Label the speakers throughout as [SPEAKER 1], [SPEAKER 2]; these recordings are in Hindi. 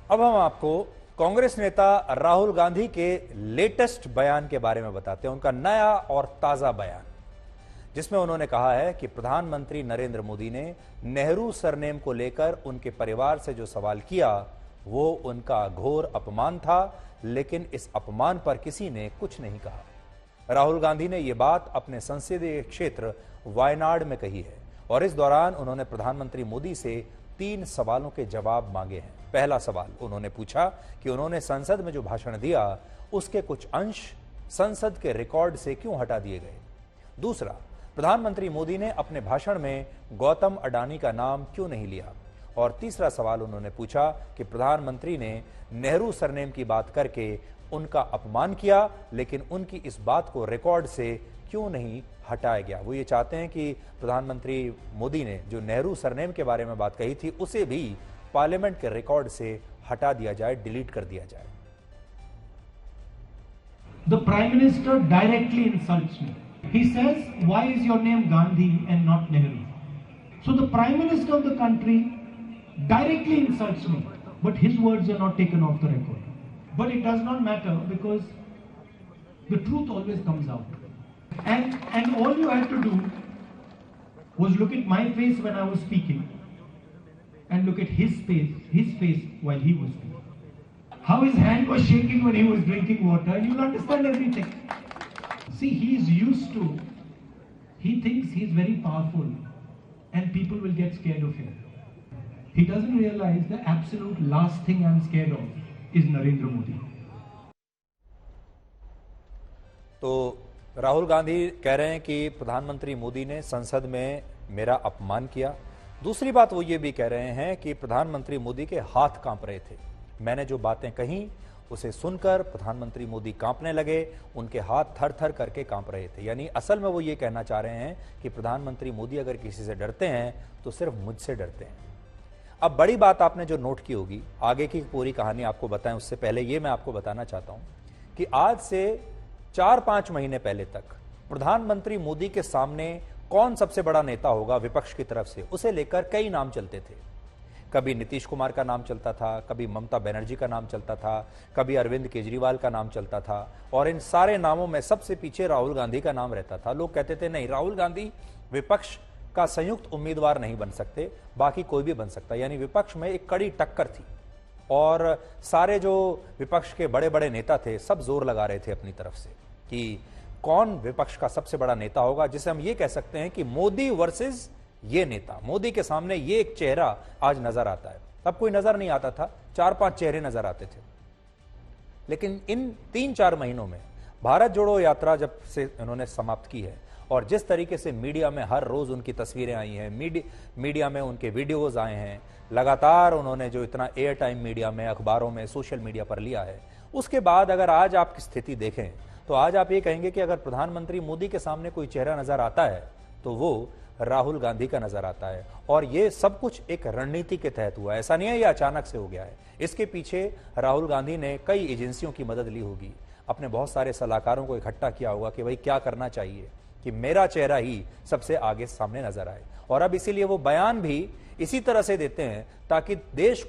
[SPEAKER 1] अब हम आपको कांग्रेस नेता राहुल गांधी के लेटेस्ट बयान के बारे में बताते हैं, उनका नया और ताजा बयान, जिसमें उन्होंने कहा है कि प्रधानमंत्री नरेंद्र मोदी ने नेहरू सरनेम को लेकर उनके परिवार से जो सवाल किया वो उनका घोर अपमान था, लेकिन इस अपमान पर किसी ने कुछ नहीं कहा। राहुल गांधी ने यह बात अपने संसदीय क्षेत्र वायनाड में कही है और इस दौरान उन्होंने प्रधानमंत्री मोदी से 3 सवालों के जवाब मांगे हैं। पहला सवाल उन्होंने पूछा कि उन्होंने संसद में जो भाषण दिया उसके कुछ अंश संसद के रिकॉर्ड से क्यों हटा दिए गए। दूसरा, प्रधानमंत्री मोदी ने अपने भाषण में गौतम अडानी का नाम क्यों नहीं लिया। और तीसरा सवाल उन्होंने पूछा कि प्रधानमंत्री ने नेहरू सरनेम की बात करके उनका अपमान किया, लेकिन उनकी इस बात को रिकॉर्ड से क्यों नहीं हटाया गया। वो ये चाहते हैं कि प्रधानमंत्री मोदी ने जो नेहरू सरनेम के बारे में बात कही थी उसे भी पार्लियामेंट के रिकॉर्ड से हटा दिया जाए, डिलीट कर दिया जाए।
[SPEAKER 2] The Prime Minister directly insults me. He says, "Why is your name Gandhi and not Nehru?" So the Prime Minister of the country directly insults me, but his words are not taken off the record. But it does not matter because the truth always comes out. And all you had to do was look at my face when I was speaking and look at his face while he was speaking. How his hand was shaking when he was drinking water, and you'll understand everything. See, he thinks he's very powerful and people will get scared of him. He doesn't realize the absolute last thing I'm scared of is Narendra Modi.
[SPEAKER 1] तो राहुल गांधी कह रहे हैं कि प्रधानमंत्री मोदी ने संसद में मेरा अपमान किया। दूसरी बात वो ये भी कह रहे हैं कि प्रधानमंत्री मोदी के हाथ कांप रहे थे। मैंने जो बातें कही उसे सुनकर प्रधानमंत्री मोदी कांपने लगे, उनके हाथ थर थर करके कांप रहे थे। यानी असल में वो ये कहना चाह रहे हैं कि प्रधानमंत्री मोदी अगर किसी से डरते हैं तो सिर्फ मुझसे डरते हैं। अब बड़ी बात आपने जो नोट की होगी, आगे की पूरी कहानी आपको बताएं उससे पहले ये मैं आपको बताना चाहता हूं कि आज से 4-5 महीने पहले तक प्रधानमंत्री मोदी के सामने कौन सबसे बड़ा नेता होगा विपक्ष की तरफ से, उसे लेकर कई नाम चलते थे। कभी नीतीश कुमार का नाम चलता था, कभी ममता बनर्जी का नाम चलता था, कभी अरविंद केजरीवाल का नाम चलता था, और इन सारे नामों में सबसे पीछे राहुल गांधी का नाम रहता था। लोग कहते थे नहीं, राहुल गांधी विपक्ष का संयुक्त उम्मीदवार नहीं बन सकते, बाकी कोई भी बन सकता। यानी विपक्ष में एक कड़ी टक्कर थी और सारे जो विपक्ष के बड़े बड़े नेता थे सब जोर लगा रहे थे अपनी तरफ से कि कौन विपक्ष का सबसे बड़ा नेता होगा, जिसे हम ये कह सकते हैं कि मोदी वर्सेस ये नेता। मोदी के सामने ये एक चेहरा आज नजर आता है। तब कोई नजर नहीं आता था, 4-5 चेहरे नजर आते थे। लेकिन इन 3-4 महीनों में भारत जोड़ो यात्रा जब से इन्होंने समाप्त की है और जिस तरीके से मीडिया में हर रोज उनकी तस्वीरें आई हैं, मीडिया में उनके वीडियोज आए हैं, लगातार उन्होंने जो इतना एयर टाइम मीडिया में, अखबारों में, सोशल मीडिया पर लिया है, उसके बाद अगर आज आपकी स्थिति देखें तो आज आप ये कहेंगे कि अगर प्रधानमंत्री मोदी के सामने कोई चेहरा नजर आता है तो वो राहुल गांधी का नजर आता है। और ये सब कुछ एक रणनीति के तहत हुआ है, ऐसा नहीं है ये अचानक से हो गया है। इसके पीछे राहुल गांधी ने कई एजेंसियों की मदद ली होगी, अपने बहुत सारे सलाहकारों को इकट्ठा किया होगा कि भाई क्या करना चाहिए कि मेरा चेहरा ही सबसे आगे सामने नजर आए। और अब इसीलिए वो बयान भी इसी तरह से देते हैं ताकि देश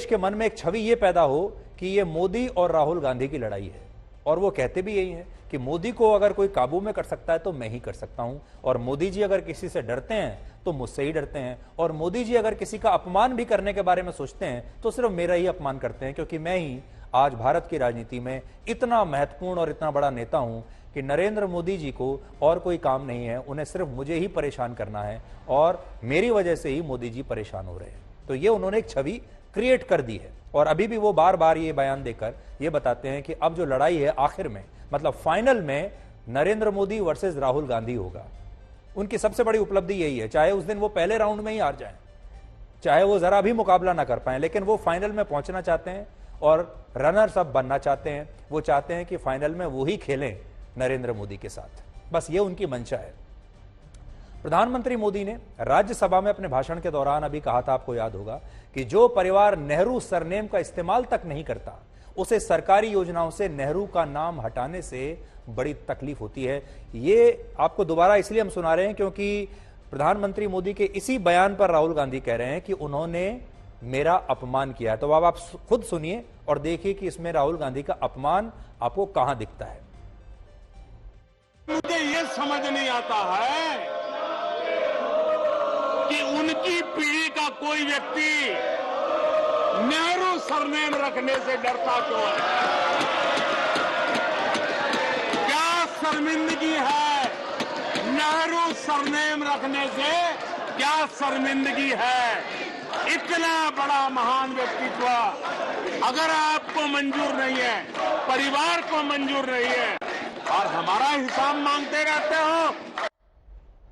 [SPEAKER 1] के मन में एक छवि ये पैदा हो कि ये मोदी और राहुल गांधी की लड़ाई है। और वो कहते भी यही हैं कि मोदी को अगर कोई काबू में कर सकता है तो मैं ही कर सकता हूं, और मोदी जी अगर किसी से डरते हैं तो मुझसे ही डरते हैं, और मोदी जी अगर किसी का अपमान भी करने के बारे में सोचते हैं तो सिर्फ मेरा ही अपमान करते हैं, क्योंकि मैं ही आज भारत की राजनीति में इतना महत्वपूर्ण और इतना बड़ा नेता हूं कि नरेंद्र मोदी जी को और कोई काम नहीं है, उन्हें सिर्फ मुझे ही परेशान करना है और मेरी वजह से ही मोदी जी परेशान हो रहे हैं। तो ये उन्होंने एक छवि क्रिएट कर दी है और अभी भी वो बार बार ये बयान देकर ये बताते हैं कि अब जो लड़ाई है आखिर में, मतलब फाइनल में नरेंद्र मोदी वर्सेस राहुल गांधी होगा। उनकी सबसे बड़ी उपलब्धि यही है, चाहे उस दिन वो पहले राउंड में ही हार जाएं, चाहे वो जरा भी मुकाबला ना कर पाए, लेकिन वो फाइनल में पहुंचना चाहते हैं और रनर्स अप बनना चाहते हैं। वो चाहते हैं कि फाइनल में वो ही खेलें नरेंद्र मोदी के साथ, बस ये उनकी मंशा है। प्रधानमंत्री मोदी ने राज्यसभा में अपने भाषण के दौरान अभी कहा था, आपको याद होगा, कि जो परिवार नेहरू सरनेम का इस्तेमाल तक नहीं करता उसे सरकारी योजनाओं से नेहरू का नाम हटाने से बड़ी तकलीफ होती है। ये आपको दोबारा इसलिए हम सुना रहे हैं क्योंकि प्रधानमंत्री मोदी के इसी बयान पर राहुल गांधी कह रहे हैं कि उन्होंने मेरा अपमान किया है। तो अब आप खुद सुनिए और देखिए कि इसमें राहुल गांधी का अपमान आपको कहां दिखता है।
[SPEAKER 3] मुझे ये समझ नहीं आता है कि उनकी पीढ़ी का कोई व्यक्ति नेहरू सरनेम रखने से डरता क्यों है। क्या शर्मिंदगी है नेहरू सरनेम रखने से, क्या शर्मिंदगी है। इतना बड़ा महान व्यक्तित्व अगर आपको मंजूर नहीं है, परिवार को मंजूर नहीं है और हमारा हिसाब मांगते रहते हो,